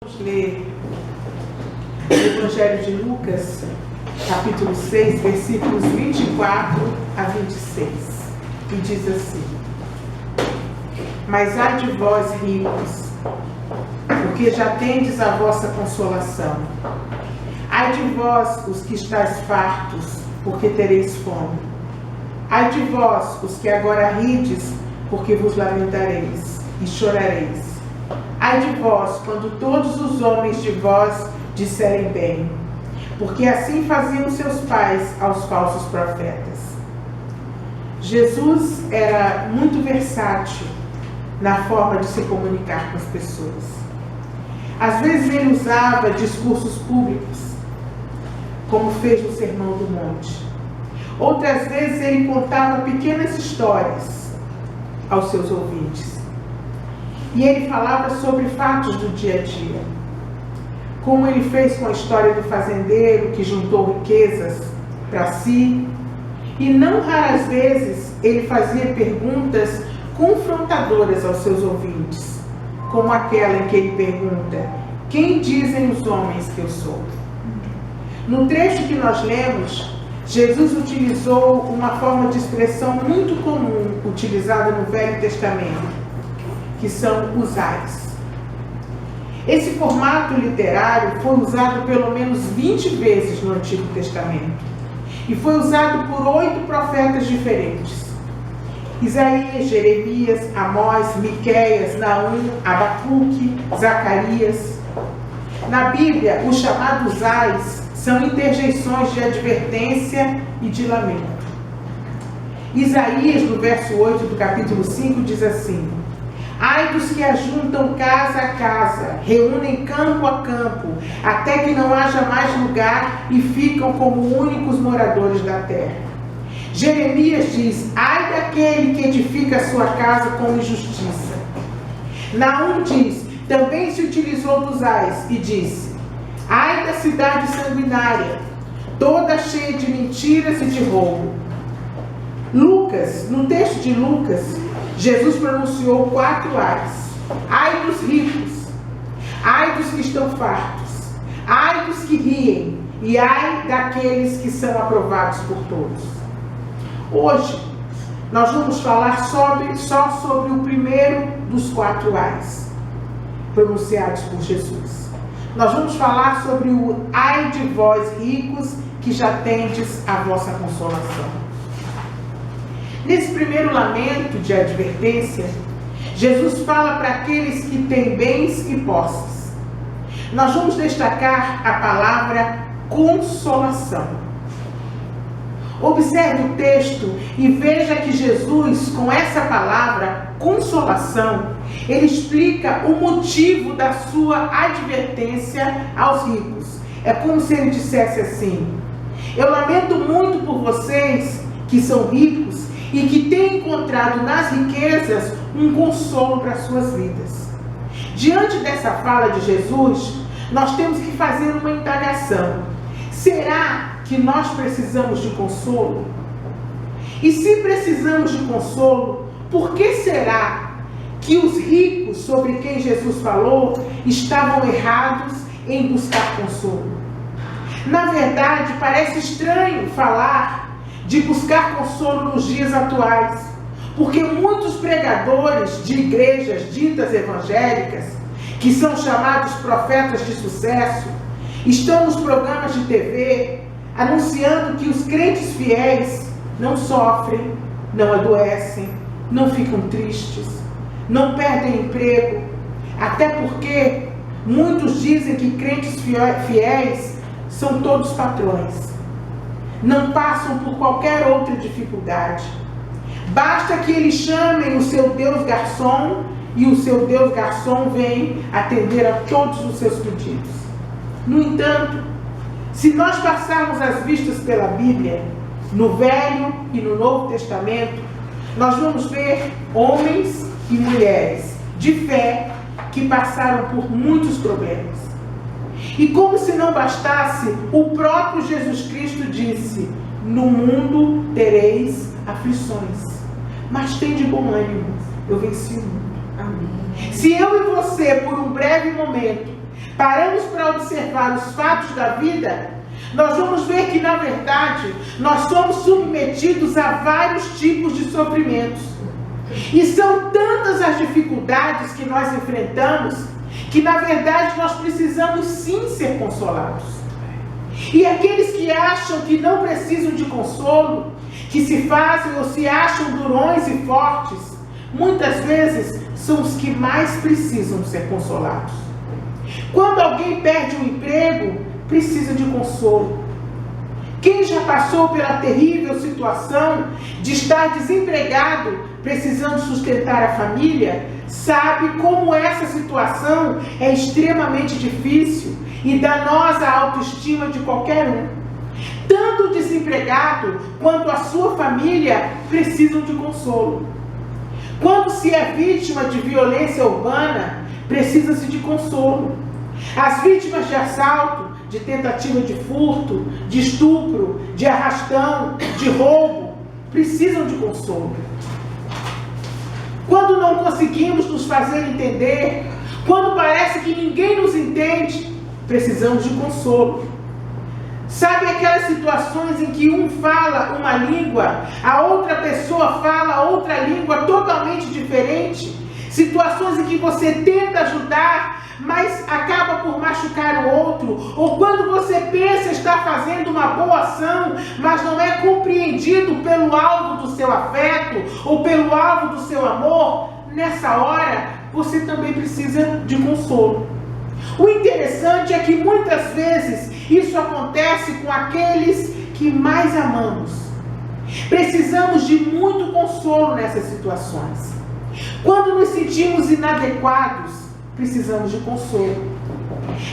vamos ler o Evangelho de Lucas, capítulo 6, versículos 24 a 26, que diz assim: Mas ai de vós, ricos, porque já tendes a vossa consolação. Ai de vós, os que estáis fartos, porque tereis fome. Ai de vós, os que agora rides, porque vos lamentareis e chorareis. Ai de vós, quando todos os homens de vós disserem bem, porque assim faziam seus pais aos falsos profetas. Jesus era muito versátil na forma de se comunicar com as pessoas. Às vezes ele usava discursos públicos, como fez no Sermão do Monte. Outras vezes ele contava pequenas histórias aos seus ouvintes. E ele falava sobre fatos do dia a dia, como ele fez com a história do fazendeiro que juntou riquezas para si. E não raras vezes ele fazia perguntas confrontadoras aos seus ouvintes, como aquela em que ele pergunta: quem dizem os homens que eu sou? No trecho que nós lemos, Jesus utilizou uma forma de expressão muito comum utilizada no Velho Testamento, que são os ais. Esse formato literário foi usado pelo menos 20 vezes no Antigo Testamento e foi usado por 8 profetas diferentes: Isaías, Jeremias, Amós, Miqueias, Naum, Abacuque, Zacarias. Na Bíblia, os chamados ais são interjeições de advertência e de lamento. Isaías, no verso 8 do capítulo 5, diz assim: Ai dos que ajuntam casa a casa, reúnem campo a campo, até que não haja mais lugar e ficam como únicos moradores da terra. Jeremias diz: ai daquele que edifica a sua casa com injustiça. Naum diz: também se utilizou dos ais e disse: ai da cidade sanguinária, toda cheia de mentiras e de roubo. Lucas, no texto de Lucas, Jesus pronunciou 4 ais. Ai dos ricos, ai dos que estão fartos, ai dos que riem, e ai daqueles que são aprovados por todos. Hoje, nós vamos falar só sobre o primeiro dos 4 ais pronunciados por Jesus. Nós vamos falar sobre o ai de vós ricos, que já tendes a vossa consolação. Nesse primeiro lamento de advertência, Jesus fala para aqueles que têm bens e posses. Nós vamos destacar a palavra consolação. Observe o texto e veja que Jesus, com essa palavra consolação, ele explica o motivo da sua advertência aos ricos. É como se ele dissesse assim: eu lamento muito por vocês que são ricos e que têm encontrado nas riquezas um consolo para suas vidas. Diante dessa fala de Jesus, nós temos que fazer uma indagação: será que nós precisamos de consolo? E se precisamos de consolo, por que será que os ricos sobre quem Jesus falou estavam errados em buscar consolo? Na verdade, parece estranho falar de buscar consolo nos dias atuais, porque muitos pregadores de igrejas ditas evangélicas, que são chamados profetas de sucesso, estão nos programas de TV anunciando que os crentes fiéis não sofrem, não adoecem, não ficam tristes, não perdem emprego, até porque muitos dizem que crentes fiéis são todos patrões, não passam por qualquer outra dificuldade. Basta que eles chamem o seu Deus garçom e o seu Deus garçom vem atender a todos os seus pedidos. No entanto, se nós passarmos as vistas pela Bíblia, no Velho e no Novo Testamento, nós vamos ver homens e mulheres de fé que passaram por muitos problemas. E como se não bastasse, o próprio Jesus Cristo disse: no mundo tereis aflições, mas tende bom ânimo, eu venci o mundo. Amém. Se eu e você, por um breve momento, paramos para observar os fatos da vida, nós vamos ver que, na verdade, nós somos submetidos a vários tipos de sofrimentos. E são tantas as dificuldades que nós enfrentamos, que, na verdade, nós precisamos sim ser consolados. E aqueles que acham que não precisam de consolo, que se fazem ou se acham durões e fortes, muitas vezes são os que mais precisam ser consolados. Quando alguém perde um emprego, precisa de consolo. Quem já passou pela terrível situação de estar desempregado, precisando sustentar a família, sabe como essa situação é extremamente difícil e danosa à autoestima de qualquer um. Tanto o desempregado quanto a sua família precisam de consolo. Quando se é vítima de violência urbana, precisa-se de consolo. As vítimas de assalto, de tentativa de furto, de estupro, de arrastão, de roubo, precisam de consolo. Quando não conseguimos nos fazer entender, quando parece que ninguém nos entende, precisamos de consolo. Sabe aquelas situações em que um fala uma língua, a outra pessoa fala outra língua totalmente diferente? Situações em que você tenta ajudar, mas acaba por machucar o outro, ou quando você pensa estar fazendo uma boa ação, mas não é compreendido pelo alvo do seu afeto, ou pelo alvo do seu amor, nessa hora, você também precisa de consolo. O interessante é que muitas vezes isso acontece com aqueles que mais amamos. Precisamos de muito consolo nessas situações. Quando nos sentimos inadequados, precisamos de consolo.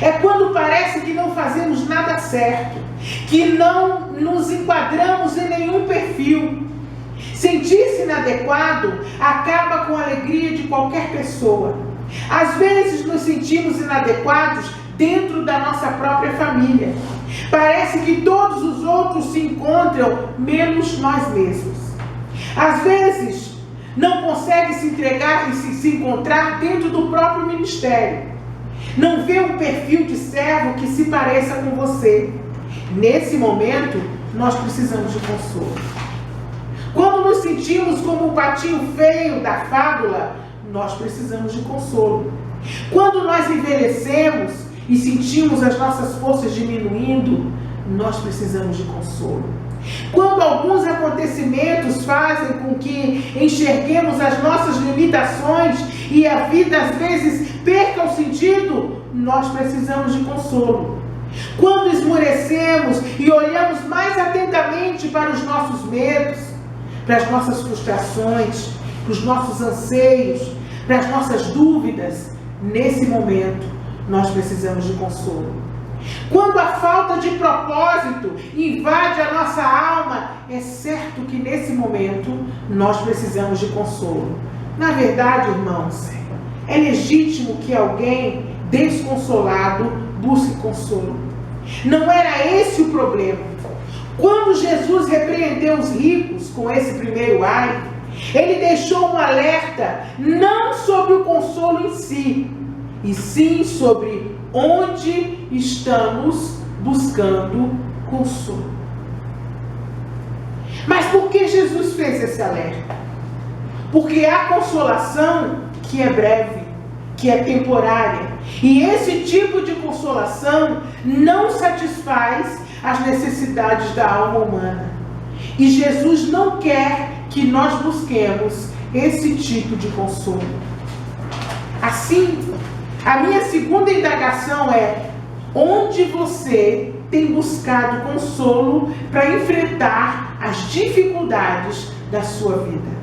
É quando parece que não fazemos nada certo, que não nos enquadramos em nenhum perfil. Sentir-se inadequado acaba com a alegria de qualquer pessoa. Às vezes nos sentimos inadequados dentro da nossa própria família. Parece que todos os outros se encontram, menos nós mesmos. Às vezes não consegue se entregar e se encontrar dentro do próprio ministério. Não vê um perfil de servo que se pareça com você. Nesse momento, nós precisamos de consolo. Quando nos sentimos como o patinho feio da fábula, nós precisamos de consolo. Quando nós envelhecemos e sentimos as nossas forças diminuindo, nós precisamos de consolo. Quando alguns acontecimentos fazem com que enxerguemos as nossas limitações e a vida às vezes perca o sentido, nós precisamos de consolo. Quando esmorecemos e olhamos mais atentamente para os nossos medos, para as nossas frustrações, para os nossos anseios, para as nossas dúvidas, nesse momento nós precisamos de consolo. Quando a falta de propósito invade a nossa alma, é certo que nesse momento nós precisamos de consolo. Na verdade, irmãos, é legítimo que alguém desconsolado busque consolo. Não era esse o problema. Quando Jesus repreendeu os ricos com esse primeiro ai, ele deixou um alerta não sobre o consolo em si, e sim sobre onde estamos buscando consolo. Mas por que Jesus fez esse alerta? Porque há consolação que é breve, que é temporária. E esse tipo de consolação não satisfaz as necessidades da alma humana. E Jesus não quer que nós busquemos esse tipo de consolo. Assim, a minha segunda indagação é: onde você tem buscado consolo para enfrentar as dificuldades da sua vida?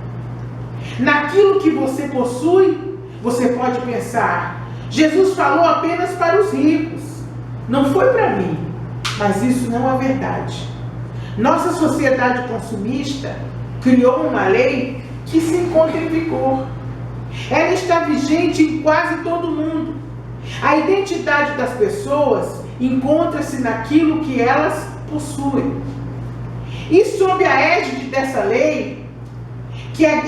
Naquilo que você possui, você pode pensar: Jesus falou apenas para os ricos, não foi para mim. Mas isso não é verdade. Nossa sociedade consumista criou uma lei que se encontra em vigor. Ela está vigente em quase todo mundo. A identidade das pessoas encontra-se naquilo que elas possuem. E sob a égide dessa lei, que a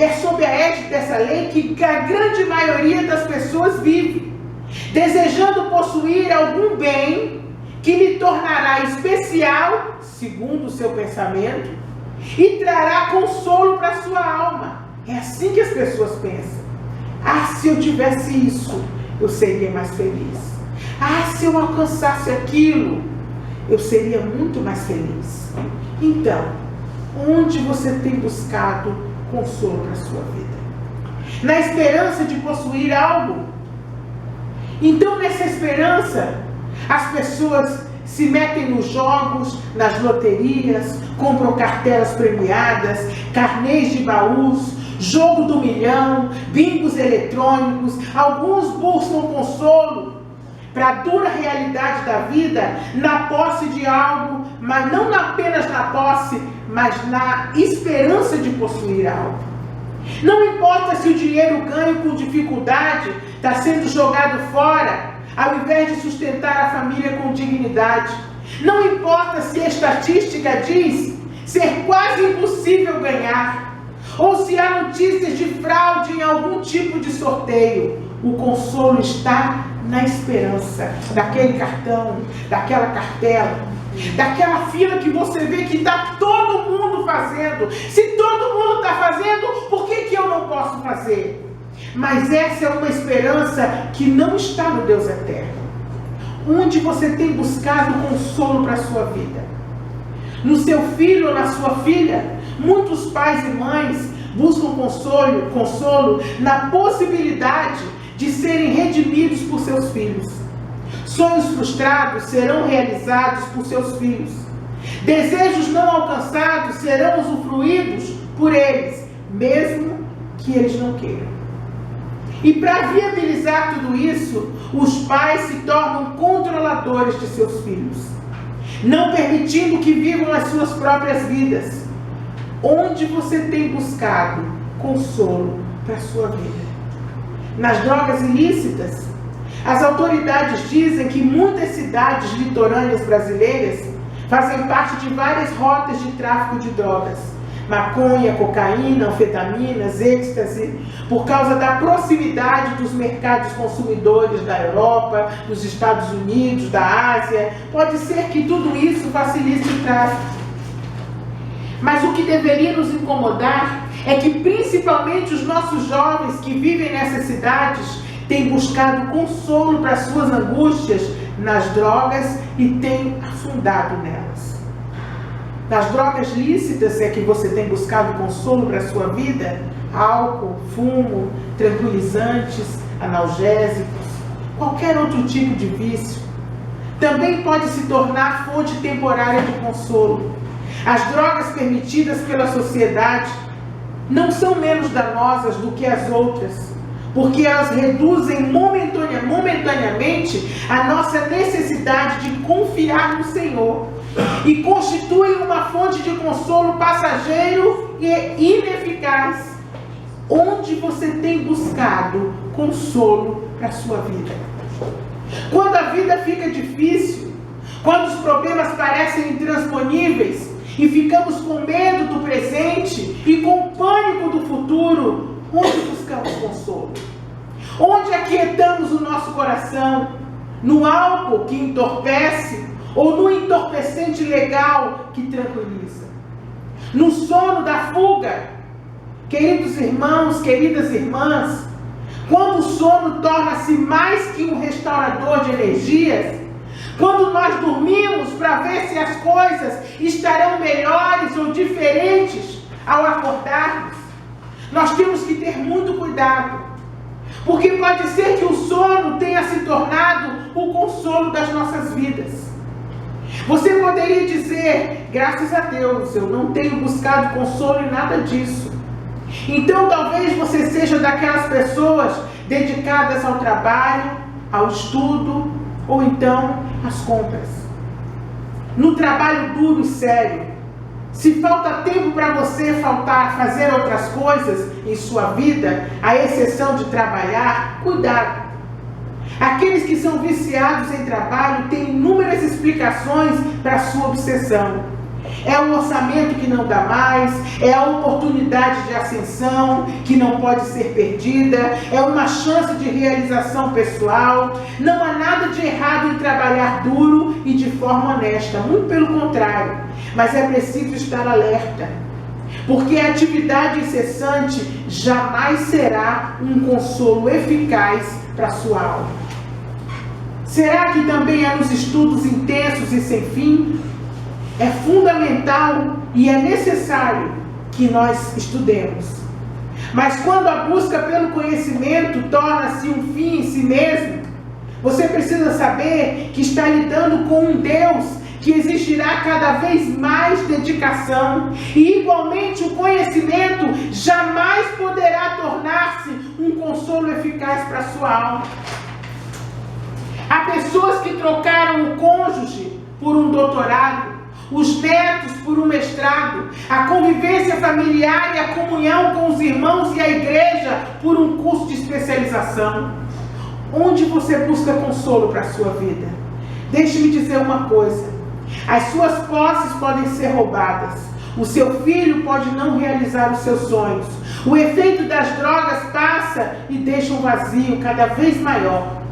grande maioria das pessoas vive. desejando possuir algum bem que lhe tornará especial, segundo o seu pensamento, e trará consolo para a sua alma. É assim que as pessoas pensam. Ah, se eu tivesse isso, eu seria mais feliz. Ah, se eu alcançasse aquilo, eu seria muito mais feliz. Então, onde você tem buscado consolo para a sua vida? Na esperança de possuir algo? Então, nessa esperança, as pessoas se metem nos jogos, nas loterias, compram cartelas premiadas, carnês de baús, jogo do milhão, bingos eletrônicos. Alguns buscam consolo para a dura realidade da vida na posse de algo, mas não apenas na posse, mas na esperança de possuir algo. Não importa se o dinheiro ganho com dificuldade está sendo jogado fora, ao invés de sustentar a família com dignidade. Não importa se a estatística diz ser quase impossível ganhar, ou se há notícias de fraude em algum tipo de sorteio. O consolo está na esperança daquele cartão, daquela cartela, daquela fila que você vê que está todo mundo fazendo. Se todo mundo está fazendo, por que eu não posso fazer? Mas essa é uma esperança que não está no Deus eterno. Onde você tem buscado consolo para a sua vida? No seu filho ou na sua filha? Muitos pais e mães buscam consolo na possibilidade de serem redimidos por seus filhos. Sonhos frustrados serão realizados por seus filhos. Desejos não alcançados serão usufruídos por eles, mesmo que eles não queiram. E para viabilizar tudo isso, os pais se tornam controladores de seus filhos, não permitindo que vivam as suas próprias vidas. Onde você tem buscado consolo para a sua vida? Nas drogas ilícitas? As autoridades dizem que muitas cidades litorâneas brasileiras fazem parte de várias rotas de tráfico de drogas. Maconha, cocaína, anfetaminas, êxtase, por causa da proximidade dos mercados consumidores da Europa, dos Estados Unidos, da Ásia. Pode ser que tudo isso facilite o tráfico. Mas o que deveria nos incomodar é que principalmente os nossos jovens que vivem nessas cidades têm buscado consolo para suas angústias nas drogas e têm afundado nelas. Nas drogas lícitas é que você tem buscado consolo para a sua vida? Álcool, fumo, tranquilizantes, analgésicos, qualquer outro tipo de vício. Também pode se tornar fonte temporária de consolo. As drogas permitidas pela sociedade não são menos danosas do que as outras, porque elas reduzem momentaneamente a nossa necessidade de confiar no Senhor e constituem uma fonte de consolo passageiro e ineficaz. Onde você tem buscado consolo para a sua vida? Quando a vida fica difícil, quando os problemas parecem intransponíveis e ficamos com medo do presente e com pânico do futuro, onde buscamos consolo? Onde aquietamos o nosso coração? No álcool que entorpece ou no entorpecente legal que tranquiliza? No sono da fuga? Queridos irmãos, queridas irmãs, quando o sono torna-se mais que um restaurador de energias, quando nós dormimos para ver se as coisas estarão melhores ou diferentes ao acordarmos, nós temos que ter muito cuidado, porque pode ser que o sono tenha se tornado o consolo das nossas vidas. Você poderia dizer, graças a Deus, eu não tenho buscado consolo em nada disso. Então talvez você seja daquelas pessoas dedicadas ao trabalho, ao estudo, ou então às compras. No trabalho duro e sério, se falta tempo para você fazer outras coisas em sua vida, à exceção de trabalhar, cuidado. Aqueles que são viciados em trabalho têm inúmeras explicações para a sua obsessão. é o orçamento que não dá mais, é a oportunidade de ascensão que não pode ser perdida, é uma chance de realização pessoal. Não há nada de errado em trabalhar duro e de forma honesta, muito pelo contrário, mas é preciso estar alerta, porque a atividade incessante jamais será um consolo eficaz para a sua alma. Será que também é nos estudos intensos e sem fim? É fundamental e é necessário que nós estudemos. Mas quando a busca pelo conhecimento torna-se um fim em si mesmo, você precisa saber que está lidando com um Deus que exigirá cada vez mais dedicação, e igualmente o conhecimento jamais poderá tornar-se um consolo eficaz para a sua alma. Há pessoas que trocaram o cônjuge por um doutorado, os netos por um mestrado, a convivência familiar e a comunhão com os irmãos e a igreja por um curso de especialização. Onde você busca consolo para a sua vida? Deixe-me dizer uma coisa: as suas posses podem ser roubadas, o seu filho pode não realizar os seus sonhos, o efeito das drogas passa e deixa um vazio cada vez maior.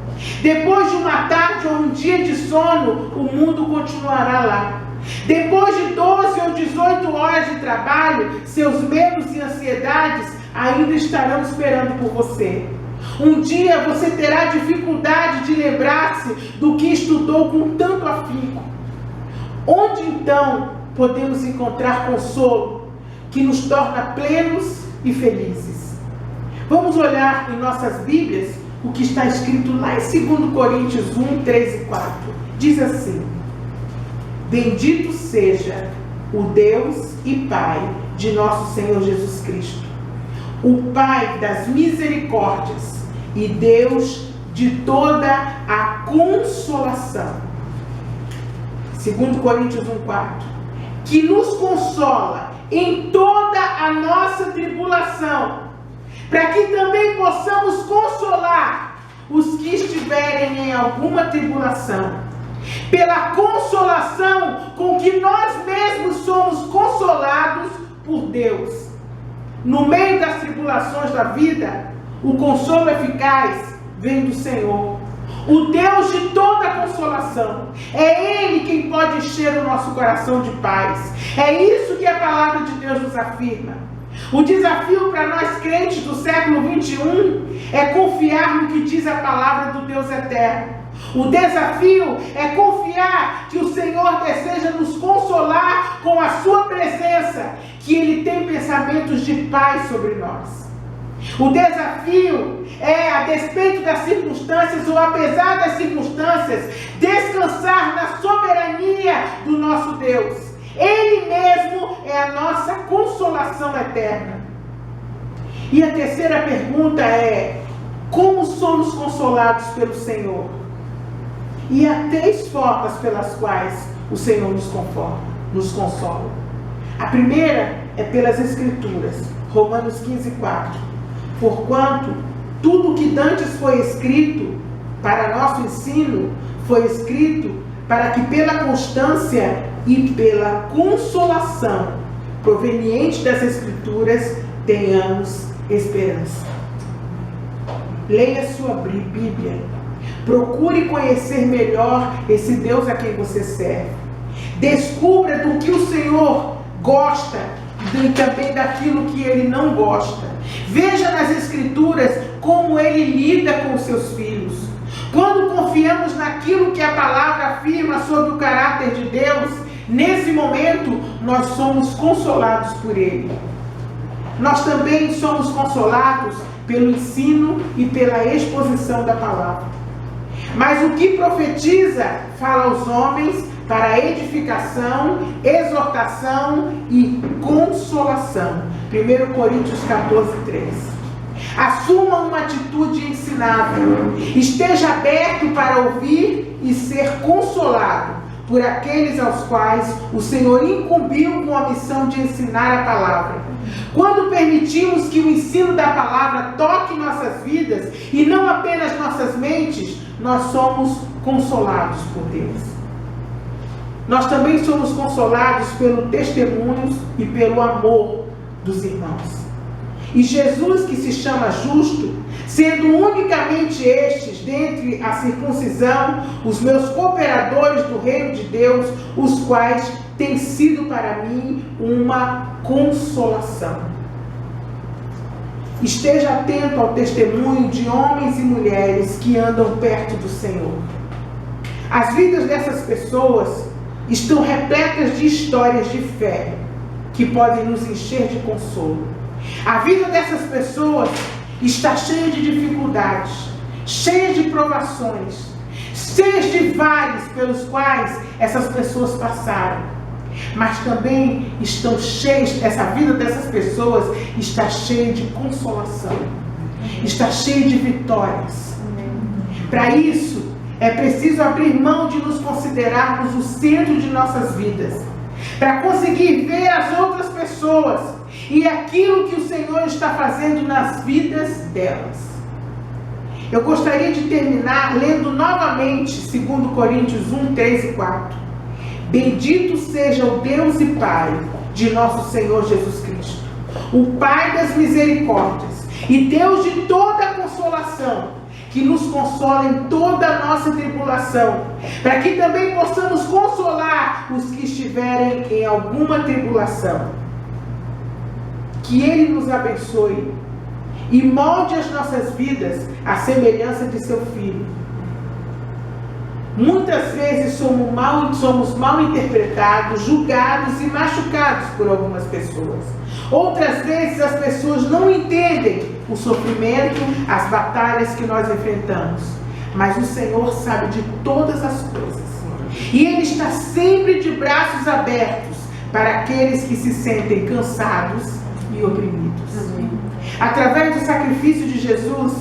Depois de uma tarde ou um dia de sono, o mundo continuará lá. Depois de 12 ou 18 horas de trabalho, seus medos e ansiedades ainda estarão esperando por você. Um dia você terá dificuldade de lembrar-se do que estudou com tanto afinco. Onde então podemos encontrar consolo que nos torna plenos e felizes? Vamos olhar em nossas Bíblias o que está escrito lá em 2 Coríntios 1, 3 e 4. Diz assim: bendito seja o Deus e Pai de nosso Senhor Jesus Cristo, o Pai das misericórdias e Deus de toda a consolação. 2 Coríntios 1, 4. Que nos consola em toda a nossa tribulação, para que também possamos consolar os que estiverem em alguma tribulação, pela consolação com que nós mesmos somos consolados por Deus. No meio das tribulações da vida, o consolo eficaz vem do Senhor, o Deus de toda a consolação. É Ele quem pode encher o nosso coração de paz. É isso que a palavra de Deus nos afirma. O desafio para nós crentes do século 21 é confiar no que diz a palavra do Deus eterno. O desafio é confiar que o Senhor deseja nos consolar com a sua presença, que Ele tem pensamentos de paz sobre nós. O desafio é, a despeito das circunstâncias ou apesar das circunstâncias, descansar na soberania do nosso Deus. Ele mesmo é a nossa consolação eterna. E a terceira pergunta é: como somos consolados pelo Senhor? E há 3 formas pelas quais o Senhor nos consola. A primeira é pelas Escrituras, Romanos 15, 4. Porquanto tudo que dantes foi escrito para nosso ensino, foi escrito para que pela constância e pela consolação proveniente das Escrituras tenhamos esperança. Leia sua Bíblia. Procure conhecer melhor esse Deus a quem você serve. Descubra do que o Senhor gosta e também daquilo que Ele não gosta. Veja nas Escrituras como Ele lida com os seus filhos. Quando confiamos naquilo que a palavra afirma sobre o caráter de Deus, nesse momento nós somos consolados por Ele. Nós também somos consolados pelo ensino e pela exposição da palavra. Mas o que profetiza fala aos homens para edificação, exortação e consolação. 1 Coríntios 14, 3. Assuma uma atitude ensinável. Esteja aberto para ouvir e ser consolado por aqueles aos quais o Senhor incumbiu com a missão de ensinar a palavra. Quando permitimos que o ensino da palavra toque nossas vidas e não apenas nossas mentes, nós somos consolados por Deus. nós também somos consolados pelo testemunho e pelo amor dos irmãos. E Jesus, que se chama justo, sendo unicamente estes, dentre a circuncisão, os meus cooperadores do reino de Deus, os quais têm sido para mim uma consolação. Esteja atento ao testemunho de homens e mulheres que andam perto do Senhor. As vidas dessas pessoas estão repletas de histórias de fé que podem nos encher de consolo. A vida dessas pessoas está cheia de dificuldades, cheia de provações, cheia de vales pelos quais essas pessoas passaram. Mas também estão cheias, essa vida dessas pessoas está cheia de consolação, está cheia de vitórias. Para isso, é preciso abrir mão de nos considerarmos o centro de nossas vidas, para conseguir ver as outras pessoas e aquilo que o Senhor está fazendo nas vidas delas. Eu gostaria de terminar lendo novamente 2 Coríntios 1, 3 e 4. Bendito seja o Deus e Pai de nosso Senhor Jesus Cristo, o Pai das misericórdias e Deus de toda a consolação, que nos consola em toda a nossa tribulação, para que também possamos consolar os que estiverem em alguma tribulação. Que Ele nos abençoe e molde as nossas vidas à semelhança de seu Filho. Muitas vezes somos mal interpretados, julgados e machucados por algumas pessoas. Outras vezes as pessoas não entendem o sofrimento, as batalhas que nós enfrentamos. Mas o Senhor sabe de todas as coisas. E Ele está sempre de braços abertos para aqueles que se sentem cansados e oprimidos. Amém. Através do sacrifício de Jesus,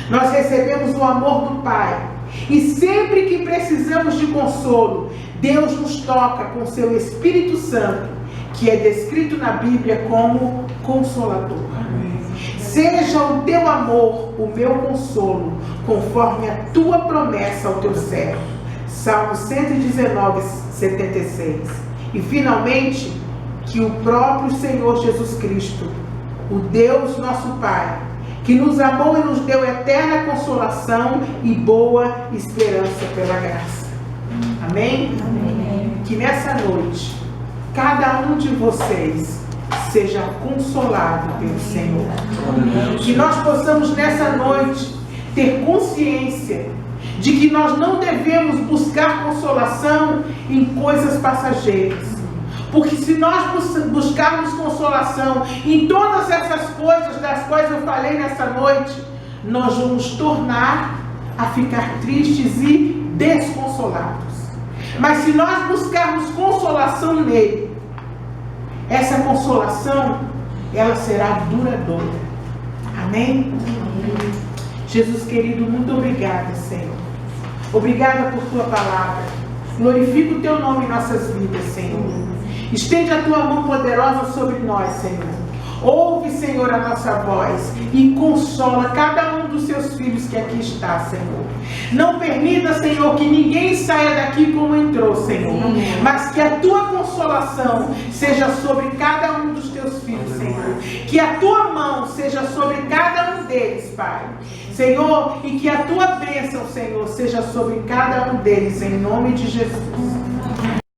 nós recebemos o amor do Pai. E sempre que precisamos de consolo, Deus nos toca com seu Espírito Santo, que é descrito na Bíblia como Consolador. Amém. Seja o teu amor o meu consolo, conforme a tua promessa ao teu servo. Salmo 119, 76. E finalmente, que o próprio Senhor Jesus Cristo, o Deus nosso Pai, que nos amou e nos deu eterna consolação e boa esperança pela graça. Amém? Amém. Que nessa noite, cada um de vocês seja consolado pelo Senhor. Amém. Que nós possamos nessa noite ter consciência de que nós não devemos buscar consolação em coisas passageiras. Porque se nós buscarmos consolação em todas essas coisas das quais eu falei nessa noite, nós vamos tornar a ficar tristes e desconsolados. Mas se nós buscarmos consolação nele, essa consolação, ela será duradoura. Amém? Amém. Jesus querido, muito obrigada, Senhor. Obrigada por tua palavra. Glorifica o teu nome em nossas vidas, Senhor. Estende a tua mão poderosa sobre nós, Senhor. Ouve, Senhor, a nossa voz e consola cada um dos seus filhos que aqui está, Senhor. Não permita, Senhor, que ninguém saia daqui como entrou, Senhor. Mas que a tua consolação seja sobre cada um dos teus filhos, Senhor. Que a tua mão seja sobre cada um deles, Pai. Senhor, e que a tua bênção, Senhor, seja sobre cada um deles, em nome de Jesus.